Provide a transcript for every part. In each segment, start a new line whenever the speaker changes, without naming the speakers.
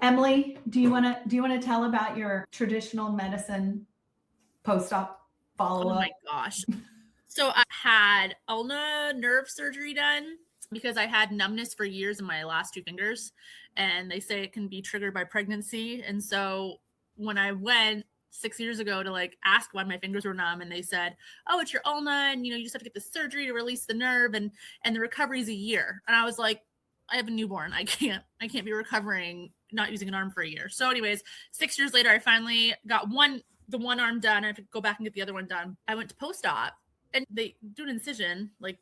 Emily, do you want to tell about your traditional medicine post-op follow-up?
Oh my gosh. So I had ulnar nerve surgery done because I had numbness for years in my last two fingers, and they say it can be triggered by pregnancy. And so when I went 6 years ago to like ask why my fingers were numb, and they said, "Oh, it's your ulna, and you just have to get the surgery to release the nerve, and the recovery is a year." And I was like, I have a newborn. I can't be recovering not using an arm for a year. So anyways, 6 years later, I finally got the one arm done. I have to go back and get the other one done. I went to post-op, and they do an incision like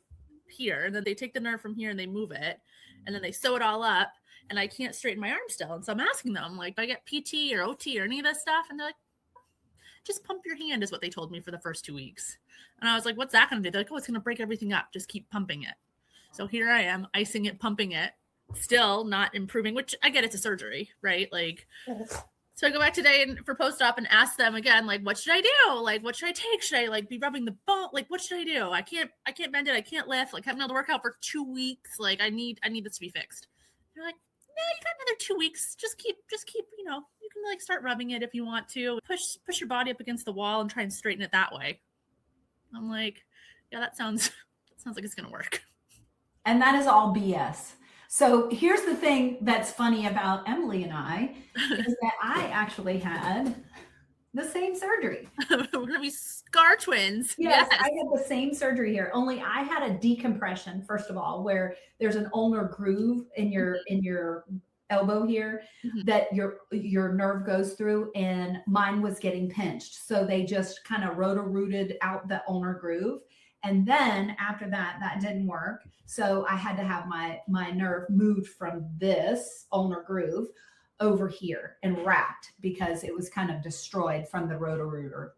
here, and then they take the nerve from here and they move it, and then they sew it all up, and I can't straighten my arm still. And so I'm asking them, like, do I get PT or OT or any of this stuff? And they're like, just pump your hand is what they told me for the first 2 weeks. And I was like, what's that going to do? They're like, oh, it's going to break everything up. Just keep pumping it. So here I am, icing it, pumping it, still not improving, which I get it's a surgery, right? Like, so I go back today for post-op and ask them again, like, what should I do? Like, what should I take? Should I like be rubbing the bone? Like, what should I do? I can't bend it. I can't lift. Like, I haven't been able to work out for 2 weeks. Like, I need this to be fixed. They're like, no, you got another 2 weeks. Just keep, you can like start rubbing it if you want to. Push your body up against the wall and try and straighten it that way. I'm like, yeah, that sounds like it's gonna work.
And that is all BS. So here's the thing that's funny about Emily and I is that I actually had the same surgery.
We're gonna be scar twins.
Yes, I had the same surgery here. Only I had a decompression, first of all, where there's an ulnar groove in your elbow here that your nerve goes through, and mine was getting pinched. So they just kind of roto-rooted out the ulnar groove. And then after that didn't work. So I had to have my nerve moved from this ulnar groove over here and wrapped because it was kind of destroyed from the roto-rooter.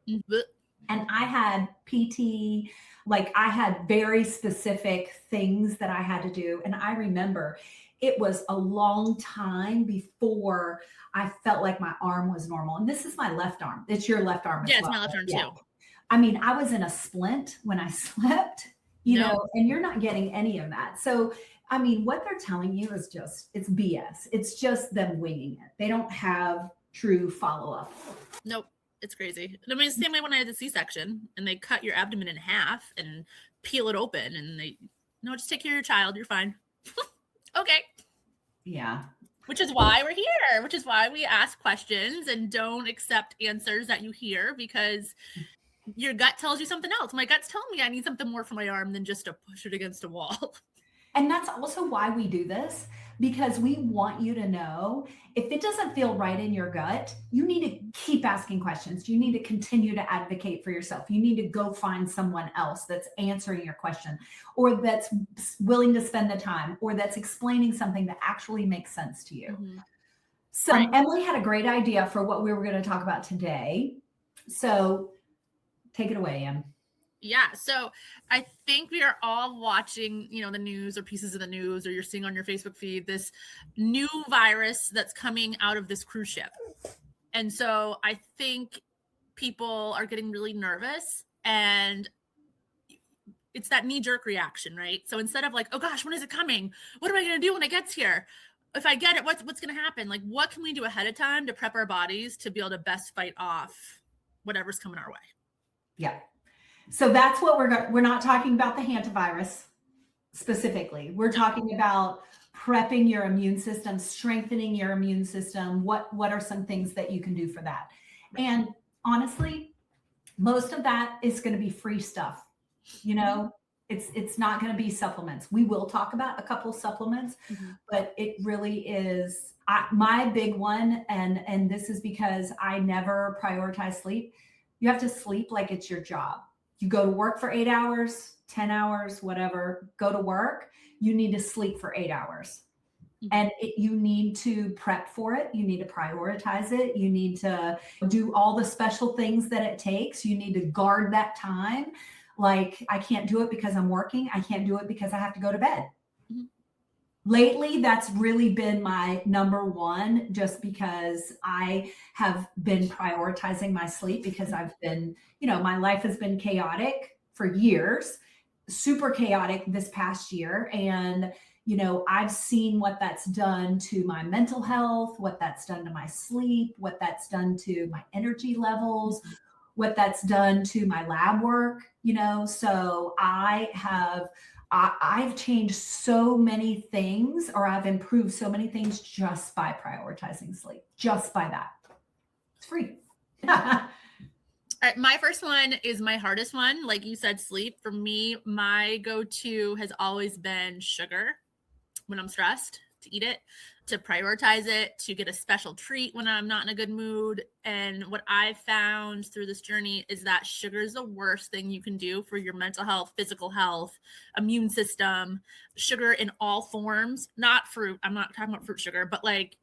And I had PT, like I had very specific things that I had to do. And I remember it was a long time before I felt like my arm was normal. And this is my left arm. It's your left arm as well.
Yeah, it's my left arm too.
I mean, I was in a splint when I slept, you know, and you're not getting any of that. So, I mean, what they're telling you is it's BS. It's just them winging it. They don't have true follow-up.
Nope. It's crazy. I mean, it's the same way when I had the C-section and they cut your abdomen in half and peel it open and just take care of your child. You're fine. Okay.
Yeah.
Which is why we're here, which is why we ask questions and don't accept answers that you hear because your gut tells you something else. My gut's telling me I need something more for my arm than just to push it against a wall.
And that's also why we do this, because we want you to know if it doesn't feel right in your gut, you need to keep asking questions. You need to continue to advocate for yourself. You need to go find someone else that's answering your question or that's willing to spend the time or that's explaining something that actually makes sense to you. Mm-hmm. So right. Emily had a great idea for what we were going to talk about today. So take it away, Em.
Yeah. So I think we are all watching, the news or pieces of the news, or you're seeing on your Facebook feed, this new virus that's coming out of this cruise ship. And so I think people are getting really nervous and it's that knee-jerk reaction, right? So instead of like, oh gosh, when is it coming? What am I going to do when it gets here? If I get it, what's going to happen? Like, what can we do ahead of time to prep our bodies to be able to best fight off whatever's coming our way?
Yeah. So that's what we're not talking about the hantavirus specifically. We're talking about prepping your immune system, strengthening your immune system. What are some things that you can do for that? And honestly, most of that is going to be free stuff. It's not going to be supplements. We will talk about a couple supplements, but it really is my big one. And this is because I never prioritize sleep. You have to sleep like it's your job. You go to work for 8 hours, 10 hours, whatever, go to work, you need to sleep for 8 hours. And you need to prep for it. You need to prioritize it. You need to do all the special things that it takes. You need to guard that time. Like, I can't do it because I'm working. I can't do it because I have to go to bed. Mm-hmm. Lately, that's really been my number one, just because I have been prioritizing my sleep because I've been, my life has been chaotic for years, super chaotic this past year. And, I've seen what that's done to my mental health, what that's done to my sleep, what that's done to my energy levels, what that's done to my lab work, so I've changed so many things, or I've improved so many things just by prioritizing sleep, just by that. It's free.
All right, my first one is my hardest one. Like you said, sleep. For me, my go-to has always been sugar when I'm stressed, to eat it, to prioritize it, to get a special treat when I'm not in a good mood. And what I've found through this journey is that sugar is the worst thing you can do for your mental health, physical health, immune system. Sugar in all forms, not fruit. I'm not talking about fruit sugar, but like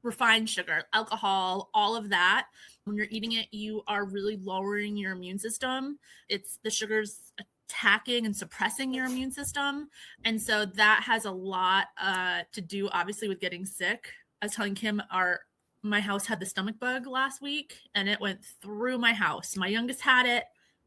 refined sugar, alcohol, all of that. When you're eating it, you are really lowering your immune system. It's the sugars attacking and suppressing your immune system. And so that has a lot to do, obviously, with getting sick. I was telling Kim, my house had the stomach bug last week, and it went through my house. My youngest had it,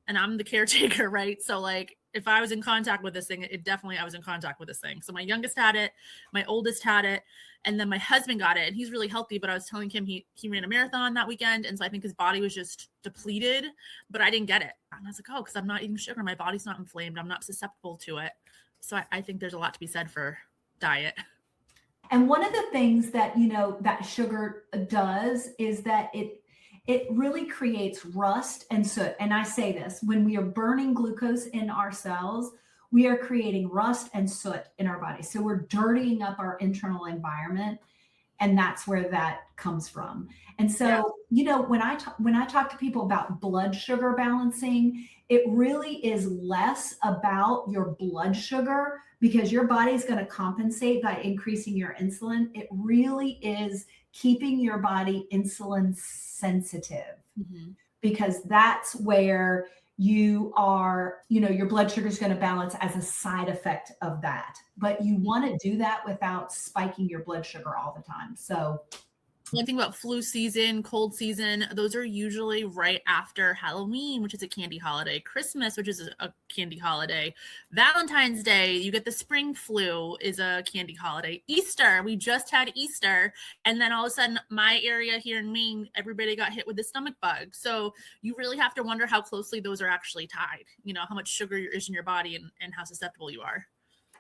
and I'm the caretaker, right? So like, if I was in contact with this thing, I was in contact with this thing. So my youngest had it, my oldest had it, and then my husband got it, and he's really healthy. But I was telling him he ran a marathon that weekend, and so I think his body was just depleted, but I didn't get it. And I was like, oh, because I'm not eating sugar, my body's not inflamed, I'm not susceptible to it. So I think there's a lot to be said for diet.
And one of the things that that sugar does is that it really creates rust and soot. And I say this, when we are burning glucose in our cells, we are creating rust and soot in our body. So we're dirtying up our internal environment, and that's where that comes from. And so, when I talk to people about blood sugar balancing, it really is less about your blood sugar, because your body's going to compensate by increasing your insulin. It really is keeping your body insulin sensitive, because that's where you are, your blood sugar is going to balance as a side effect of that. But you want to do that without spiking your blood sugar all the time. So
One thing about flu season, cold season, those are usually right after Halloween, which is a candy holiday, Christmas, which is a candy holiday, Valentine's Day, you get the spring flu, is a candy holiday, Easter, we just had Easter, and then all of a sudden my area here in Maine, everybody got hit with the stomach bug. So you really have to wonder how closely those are actually tied, how much sugar is in your body and how susceptible you are.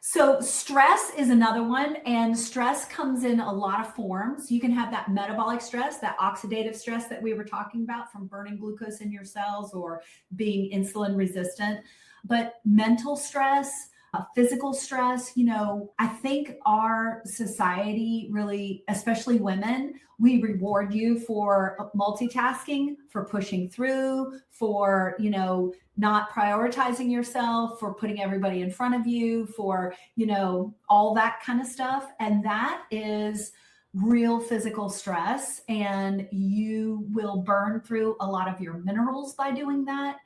So stress is another one, and stress comes in a lot of forms. You can have that metabolic stress, that oxidative stress that we were talking about from burning glucose in your cells or being insulin resistant, but mental stress, physical stress, I think our society really, especially women, we reward you for multitasking, for pushing through, for, not prioritizing yourself, for putting everybody in front of you, for, all that kind of stuff. And that is real physical stress. And you will burn through a lot of your minerals by doing that.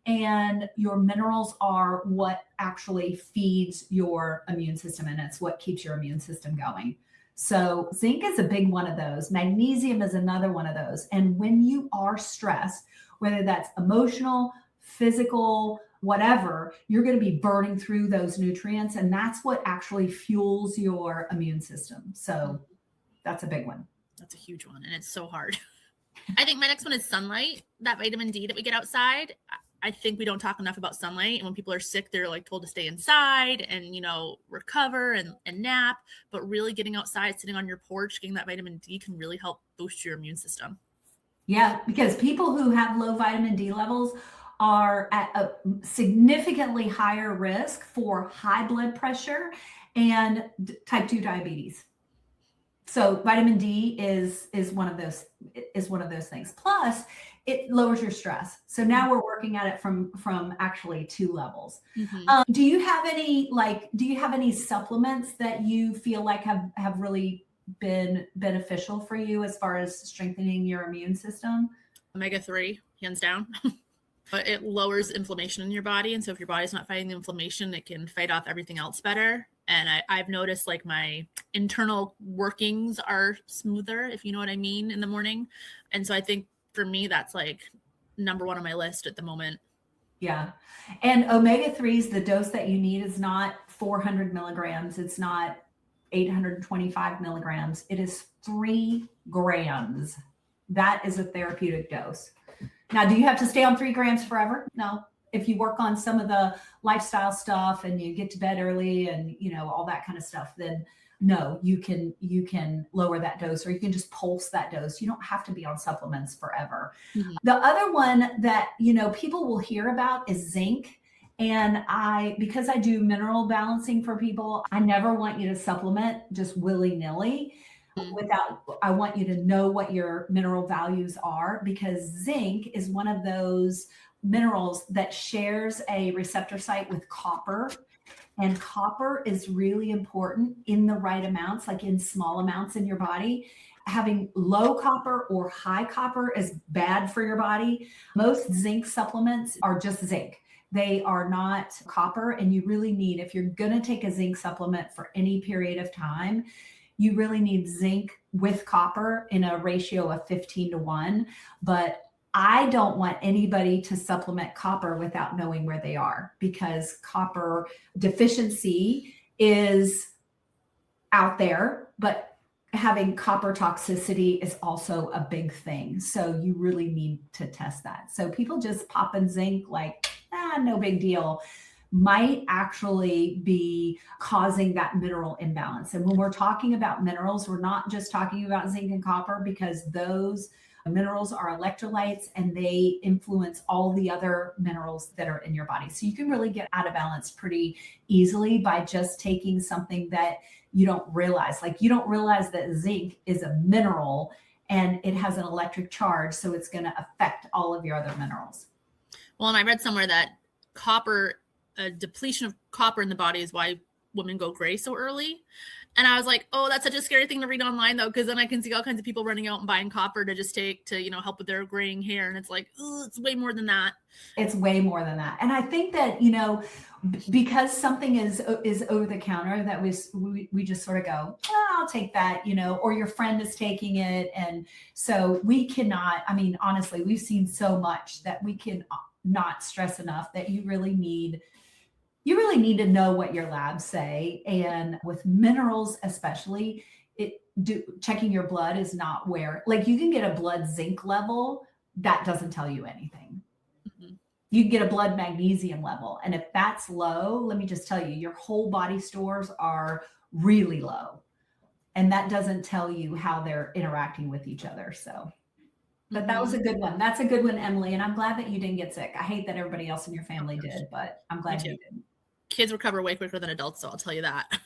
And your minerals are what actually feeds your immune system, and it's what keeps your immune system going. So zinc is a big one of those. Magnesium is another one of those. And when you are stressed, whether that's emotional, physical, whatever, you're going to be burning through those nutrients, and that's what actually fuels your immune system. So that's a big one.
That's a huge one, and it's so hard. I think my next one is sunlight, that vitamin D that we get outside. I think we don't talk enough about sunlight. And when people are sick, they're like told to stay inside and, recover and nap. But really getting outside, sitting on your porch, getting that vitamin D can really help boost your immune system.
Yeah, because people who have low vitamin D levels are at a significantly higher risk for high blood pressure and type 2 diabetes. So vitamin D is one of those things. Plus, it lowers your stress. So now we're working at it from actually 2 levels. Do you have any supplements that you feel like have really been beneficial for you as far as strengthening your immune system?
Omega-3, hands down. But it lowers inflammation in your body. And so if your body's not fighting the inflammation, it can fight off everything else better. And I've noticed like my internal workings are smoother, if you know what I mean, in the morning. And so I think for me, that's like number 1 on my list at the moment.
Yeah. And omega-3s, the dose that you need is not 400 milligrams. It's not 825 milligrams. It is 3 grams. That is a therapeutic dose. Now, do you have to stay on 3 grams forever? No. If you work on some of the lifestyle stuff and you get to bed early and, you know, all that kind of stuff, then no, you can lower that dose, or you can just pulse that dose. You don't have to be on supplements forever. Mm-hmm. The other one that, you know, people will hear about is zinc. And because I do mineral balancing for people, I never want you to supplement just willy-nilly. I want you to know what your mineral values are, because zinc is one of those minerals that shares a receptor site with copper. And copper is really important in the right amounts, like in small amounts in your body. Having low copper or high copper is bad for your body. Most zinc supplements are just zinc. They are not copper. And you really need, if you're going to take a zinc supplement for any period of time, you really need zinc with copper in a ratio of 15-1. But I don't want anybody to supplement copper without knowing where they are, because copper deficiency is out there, but having copper toxicity is also a big thing. So you really need to test that. So people just pop in zinc like, no big deal, might actually be causing that mineral imbalance. And when we're talking about minerals, we're not just talking about zinc and copper, because those minerals are electrolytes and they influence all the other minerals that are in your body. So you can really get out of balance pretty easily by just taking something that you don't realize. Like, you don't realize that zinc is a mineral and it has an electric charge, so it's going to affect all of your other minerals.
Well, and I read somewhere that depletion of copper in the body is why women go gray so early. And I was like, oh, that's such a scary thing to read online, though, because then I can see all kinds of people running out and buying copper to just take to, you know, help with their graying hair. And it's like, oh, it's way more than that.
It's way more than that. And I think that, you know, because something is over the counter, that we just sort of go, oh, I'll take that, you know, or your friend is taking it. And so we cannot, I mean, honestly, we've seen so much that we can not stress enough that you really need to know what your labs say. And with minerals, especially, checking your blood is not where, like, you can get a blood zinc level that doesn't tell you anything. Mm-hmm. You can get a blood magnesium level. And if that's low, let me just tell you, your whole body stores are really low. And that doesn't tell you how they're interacting with each other. So, but that was a good one. That's a good one, Emily. And I'm glad that you didn't get sick. I hate that everybody else in your family did, but I'm glad you didn't.
Kids recover way quicker than adults, so I'll tell you that.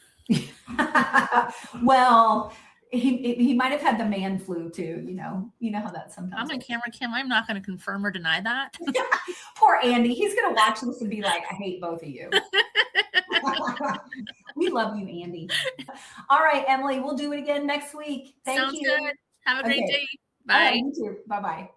Well, he might have had the man flu too. You know how that sometimes.
I'm on camera, Kim. I'm not going to confirm or deny that.
Poor Andy. He's going to watch this and be like, I hate both of you. We love you, Andy. All right, Emily, we'll do it again next week. Thank you.
Sounds good. Have a great day. Bye.
Right, you too. Bye-bye.